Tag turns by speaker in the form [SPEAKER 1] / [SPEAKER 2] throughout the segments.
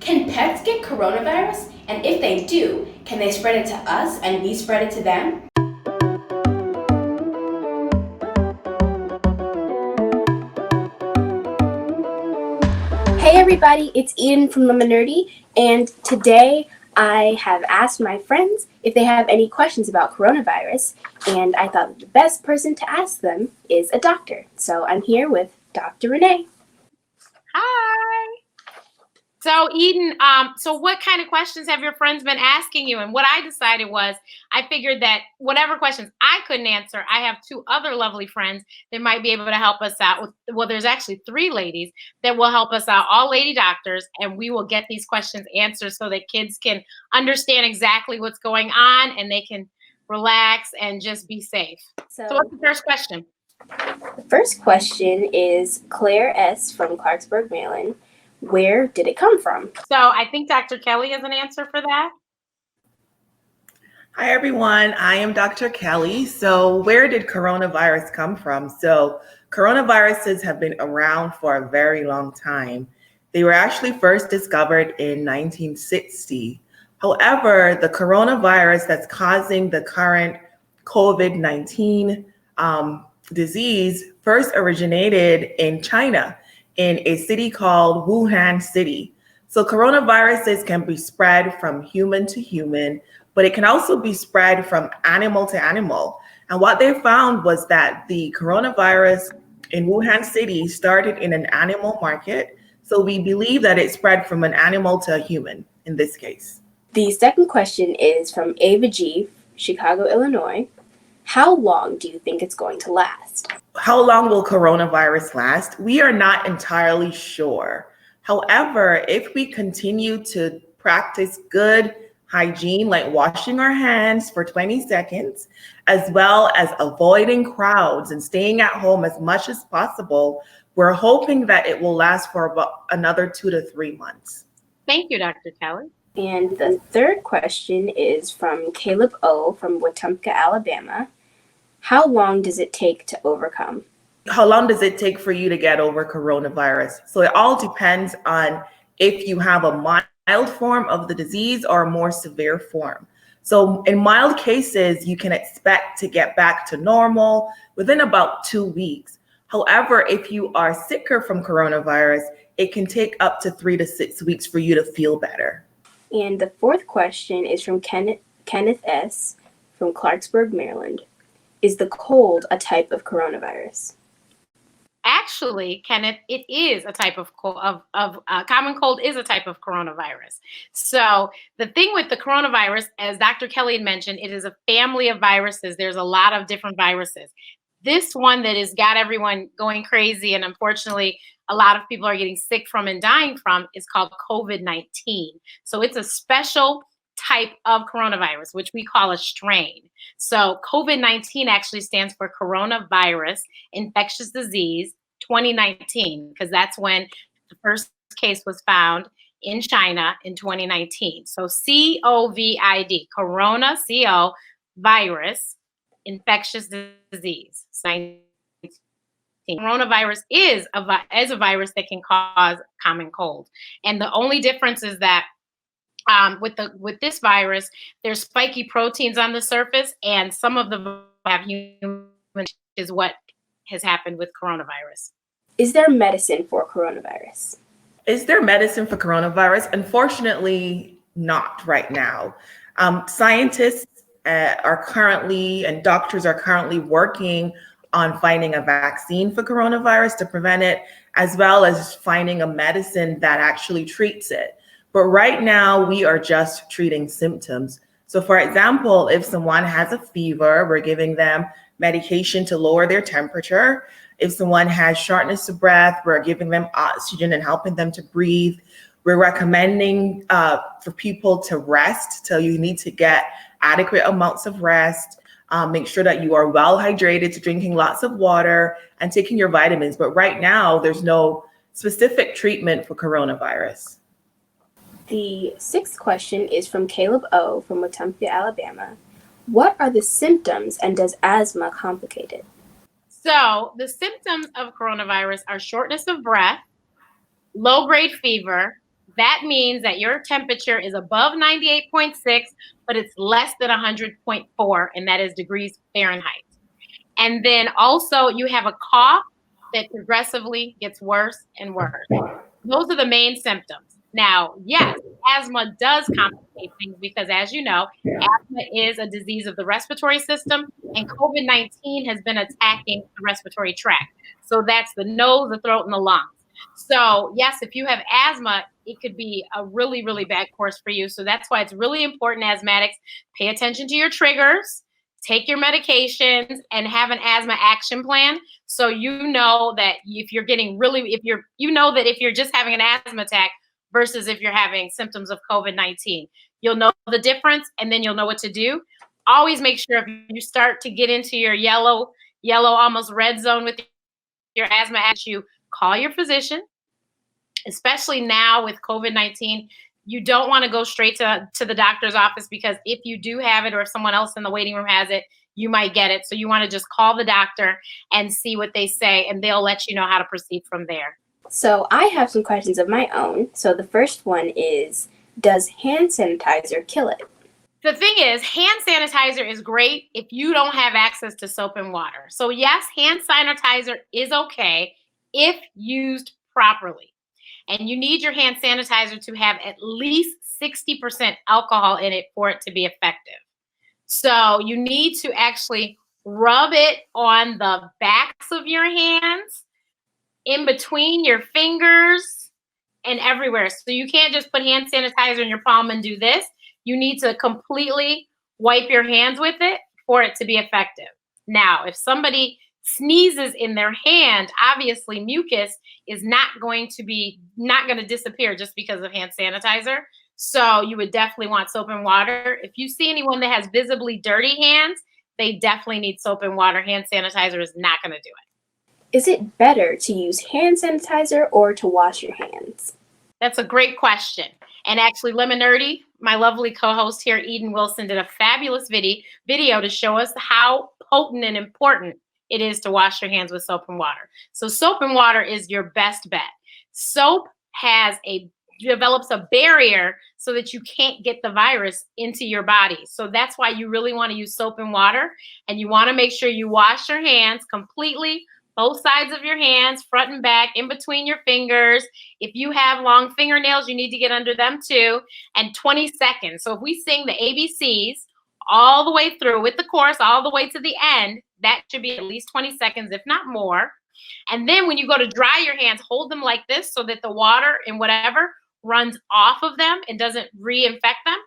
[SPEAKER 1] Can pets get coronavirus? And if they do, can they spread it to us and we spread it to them? Hey everybody, it's Eden from Lemonerdy, and today I have asked my friends if they have any questions about coronavirus, and I thought the best person to ask them is a doctor. So I'm here with Dr. Renee.
[SPEAKER 2] Hi. So Eden, so what kind of questions have your friends been asking you? And what I decided was I figured that whatever questions I couldn't answer, I have two other lovely friends that might be able to help us out with, well, there's actually three ladies that will help us out, all lady doctors, and we will get these questions answered so that kids can understand exactly what's going on and they can relax and just be safe. So what's the first question?
[SPEAKER 1] The first question is Claire S. from Clarksburg, Maryland. Where did it come from?
[SPEAKER 2] So I think Dr. Kelly has an answer for that.
[SPEAKER 3] Hi, everyone. I am Dr. Kelly. So where did coronavirus come from? So coronaviruses have been around for a very long time. They were actually first discovered in 1960. However, the coronavirus that's causing the current COVID-19 disease first originated in China, in a city called Wuhan City. So coronaviruses can be spread from human to human, but it can also be spread from animal to animal. And what they found was that the coronavirus in Wuhan City started in an animal market. So we believe that it spread from an animal to a human in this case.
[SPEAKER 1] The second question is from Ava G., Chicago, Illinois. How long do you think it's going to last?
[SPEAKER 3] How long will coronavirus last? We are not entirely sure. However, if we continue to practice good hygiene, like washing our hands for 20 seconds, as well as avoiding crowds and staying at home as much as possible, we're hoping that it will last for about another 2 to 3 months.
[SPEAKER 2] Thank you, Dr. Kelly.
[SPEAKER 1] And the third question is from Caleb O. from Wetumpka, Alabama. How long does it take to overcome?
[SPEAKER 3] How long does it take for you to get over coronavirus? So it all depends on if you have a mild form of the disease or a more severe form. So in mild cases, you can expect to get back to normal within about 2 weeks. However, if you are sicker from coronavirus, it can take up to 3 to 6 weeks for you to feel better.
[SPEAKER 1] And the fourth question is from Kenneth S. from Clarksburg, Maryland. Is the cold a type of coronavirus?
[SPEAKER 2] Actually, Kenneth, it is a type of common cold is a type of coronavirus. So the thing with the coronavirus, as Dr. Kelly had mentioned, it is a family of viruses. There's a lot of different viruses. This one that has got everyone going crazy, and unfortunately, a lot of people are getting sick from and dying from, is called COVID-19. So it's a special type of coronavirus, which we call a strain. So COVID-19 actually stands for coronavirus infectious disease 2019, because that's when the first case was found in China in 2019. So COVID, corona, CO, virus, infectious disease. Coronavirus is a virus that can cause common cold. And the only difference is that with this virus, there's spiky proteins on the surface, and some of them have human, is what has happened with coronavirus.
[SPEAKER 1] Is there medicine for coronavirus?
[SPEAKER 3] Is there medicine for coronavirus? Unfortunately, not right now. Scientists are currently, and doctors are currently working on finding a vaccine for coronavirus to prevent it, as well as finding a medicine that actually treats it. But right now, we are just treating symptoms. So for example, if someone has a fever, we're giving them medication to lower their temperature. If someone has shortness of breath, we're giving them oxygen and helping them to breathe. We're recommending for people to rest, so you need to get adequate amounts of rest. Make sure that you are well hydrated, drinking lots of water and taking your vitamins. But right now, there's no specific treatment for coronavirus.
[SPEAKER 1] The sixth question is from Caleb O. from Wetumpka, Alabama. What are the symptoms, and does asthma complicate it?
[SPEAKER 2] So the symptoms of coronavirus are shortness of breath, low-grade fever, That means that your temperature is above 98.6, but it's less than 100.4, and that is degrees Fahrenheit. And then also you have a cough that progressively gets worse and worse. Those are the main symptoms. Now, yes, asthma does complicate things because, as you know, asthma is a disease of the respiratory system, and COVID-19 has been attacking the respiratory tract. So that's the nose, the throat, and the lungs. So, yes, if you have asthma, it could be a really, really bad course for you. So that's why it's really important, asthmatics, pay attention to your triggers, take your medications, and have an asthma action plan. So you know that if you're getting really, if you're just having an asthma attack versus if you're having symptoms of COVID-19, you'll know the difference, and then you'll know what to do. Always make sure if you start to get into your yellow, almost red zone with your asthma, you call your physician, especially now with COVID-19. You don't want to go straight to the doctor's office, because if you do have it or if someone else in the waiting room has it, you might get it. So you want to just call the doctor and see what they say, and they'll let you know how to proceed from there.
[SPEAKER 1] So I have some questions of my own. So the first one is, does hand sanitizer kill it?
[SPEAKER 2] The thing is, hand sanitizer is great if you don't have access to soap and water. So yes, hand sanitizer is okay if used properly. And you need your hand sanitizer to have at least 60% alcohol in it for it to be effective. So you need to actually rub it on the backs of your hands, in between your fingers, and everywhere. So you can't just put hand sanitizer in your palm and do this. You need to completely wipe your hands with it for it to be effective. Now, if somebody sneezes in their hand, obviously mucus is not going to disappear just because of hand sanitizer. So you would definitely want soap and water. If you see anyone that has visibly dirty hands, they definitely need soap and water. Hand sanitizer is not going to do it.
[SPEAKER 1] Is it better to use hand sanitizer or to wash your hands?
[SPEAKER 2] That's a great question. And actually, Lemonerdy, my lovely co-host here, Eden Wilson, did a fabulous video to show us how potent and important it is to wash your hands with soap and water. So soap and water is your best bet. Soap develops a barrier so that you can't get the virus into your body. So that's why you really want to use soap and water, and you want to make sure you wash your hands completely, both sides of your hands, front and back, in between your fingers. If you have long fingernails, you need to get under them too, and 20 seconds. So if we sing the ABCs all the way through with the chorus, all the way to the end, that should be at least 20 seconds, if not more. And then when you go to dry your hands, hold them like this so that the water and whatever runs off of them and doesn't reinfect them.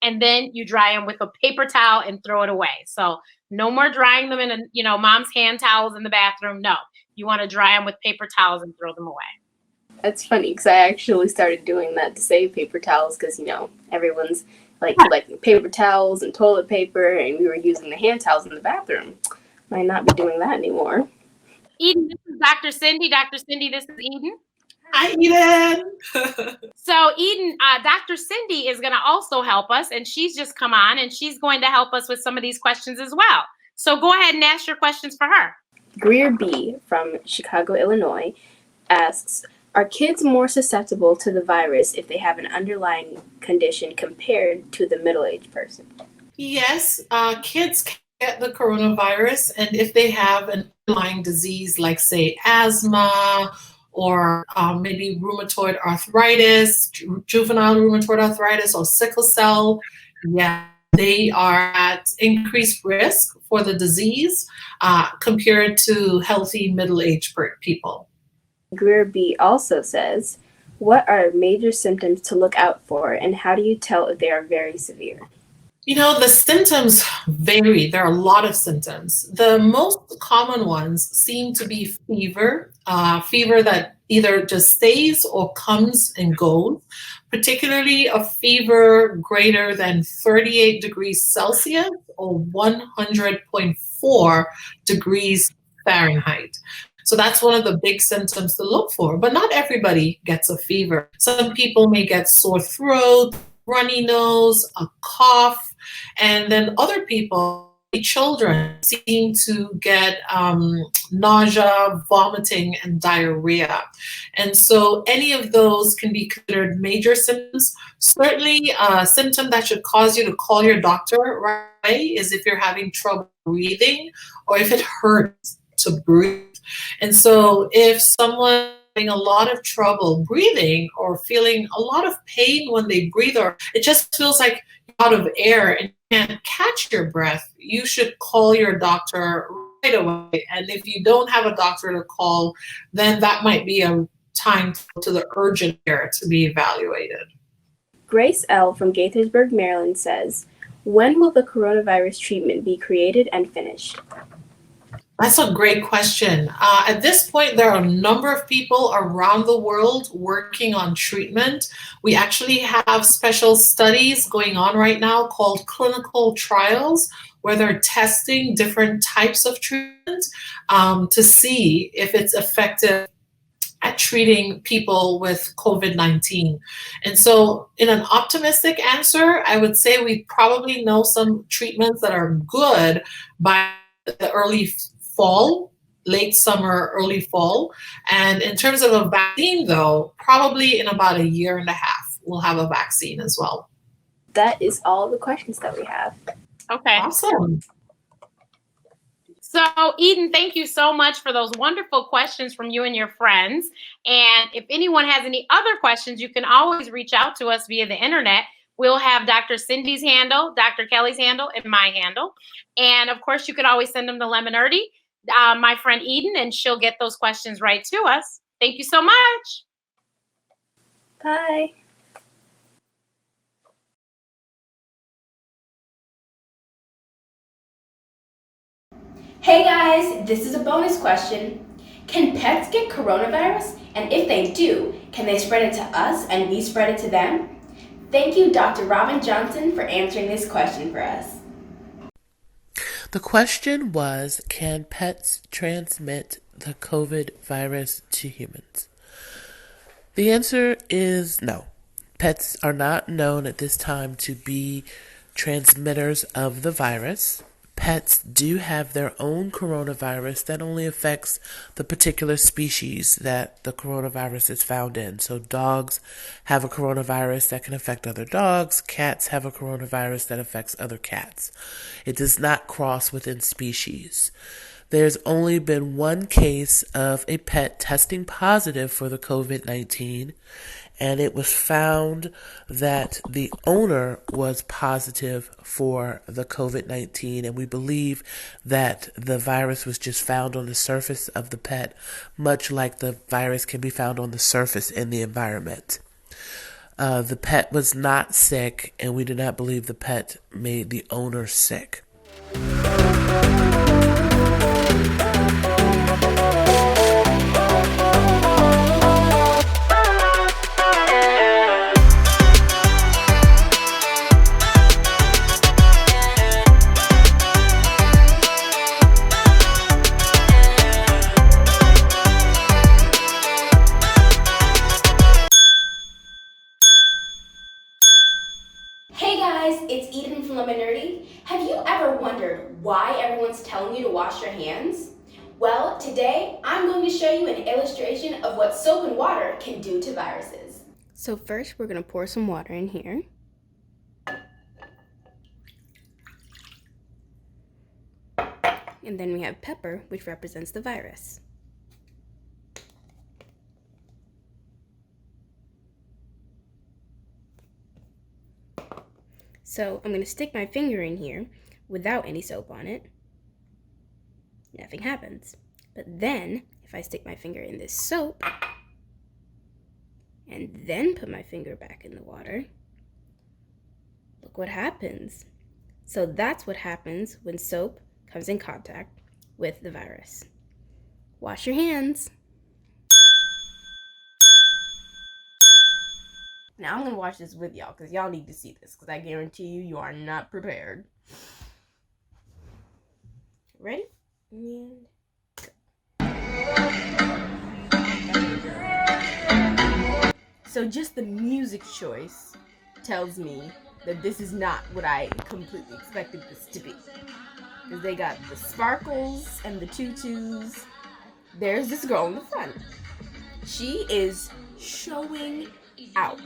[SPEAKER 2] And then you dry them with a paper towel and throw it away. So no more drying them in mom's hand towels in the bathroom. No, you want to dry them with paper towels and throw them away.
[SPEAKER 1] That's funny, because I actually started doing that to save paper towels, because everyone's like collecting paper towels and toilet paper, and we were using the hand towels in the bathroom. Might not be doing that anymore.
[SPEAKER 2] Eden, this is Dr. Cindy. Dr. Cindy, this is Eden.
[SPEAKER 4] Hi, Eden.
[SPEAKER 2] So Eden, Dr. Cindy is going to also help us, and she's just come on, and she's going to help us with some of these questions as well. So go ahead and ask your questions for her.
[SPEAKER 1] Greer B. from Chicago, Illinois asks, are kids more susceptible to the virus if they have an underlying condition compared to the middle-aged person?
[SPEAKER 4] Yes, kids can get the coronavirus, and if they have an underlying disease like, say, asthma, or maybe rheumatoid arthritis, juvenile rheumatoid arthritis, or sickle cell, yeah, they are at increased risk for the disease compared to healthy middle-aged people.
[SPEAKER 1] Greer B. also says, what are major symptoms to look out for, and how do you tell if they are very severe?
[SPEAKER 4] The symptoms vary. There are a lot of symptoms. The most common ones seem to be fever, fever that either just stays or comes and goes, particularly a fever greater than 38 degrees Celsius or 100.4 degrees Fahrenheit. So that's one of the big symptoms to look for, but not everybody gets a fever. Some people may get sore throat, runny nose, a cough, and then other people children seem to get nausea, vomiting, and diarrhea. And so any of those can be considered major symptoms. Certainly a symptom that should cause you to call your doctor right away is if you're having trouble breathing or if it hurts to breathe. And so if someone having a lot of trouble breathing or feeling a lot of pain when they breathe, or it just feels like you're out of air and you can't catch your breath, you should call your doctor right away. And if you don't have a doctor to call, then that might be a time to go to the urgent care to be evaluated.
[SPEAKER 1] Grace L. from Gaithersburg, Maryland says, when will the coronavirus treatment be created and finished?
[SPEAKER 4] That's a great question. At this point, there are a number of people around the world working on treatment. We actually have special studies going on right now called clinical trials, where they're testing different types of treatment to see if it's effective at treating people with COVID-19. And so in an optimistic answer, I would say we probably know some treatments that are good by the early fall, late summer, early fall. And in terms of a vaccine, though, probably in about 1.5 years, we'll have a vaccine as well.
[SPEAKER 1] That is all the questions that we have.
[SPEAKER 2] Okay.
[SPEAKER 4] Awesome.
[SPEAKER 2] So, Eden, thank you so much for those wonderful questions from you and your friends. And if anyone has any other questions, you can always reach out to us via the internet. We'll have Dr. Cindy's handle, Dr. Kelly's handle, and my handle. And of course, you could always send them to Lemonerdy, my friend Eden, and she'll get those questions right to us. Thank you so much.
[SPEAKER 1] Bye. Hey guys, this is a bonus question. Can pets get coronavirus? And if they do, can they spread it to us and we spread it to them? Thank you, Dr. Robin Johnson, for answering this question for us.
[SPEAKER 5] The question was, can pets transmit the COVID virus to humans? The answer is no. Pets are not known at this time to be transmitters of the virus. Pets do have their own coronavirus that only affects the particular species that the coronavirus is found in. So dogs have a coronavirus that can affect other dogs. Cats have a coronavirus that affects other cats. It does not cross within species. There's only been one case of a pet testing positive for the COVID-19, and it was found that the owner was positive for the COVID-19, and we believe that the virus was just found on the surface of the pet, much like the virus can be found on the surface in the environment. The pet was not sick, and we do not believe the pet made the owner sick.
[SPEAKER 1] Hey guys, it's Eden from Lemonerdy. Have you ever wondered why everyone's telling you to wash your hands? Well, today I'm going to show you an illustration of what soap and water can do to viruses. So first we're going to pour some water in here. And then we have pepper, which represents the virus. So I'm going to stick my finger in here without any soap on it. Nothing happens. But then, if I stick my finger in this soap, and then put my finger back in the water, look what happens. So that's what happens when soap comes in contact with the virus. Wash your hands. Now I'm going to watch this with y'all because y'all need to see this because I guarantee you are not prepared. Ready? And go. So just the music choice tells me that this is not what I completely expected this to be. because they got the sparkles and the tutus. There's this girl in the front. She is showing out.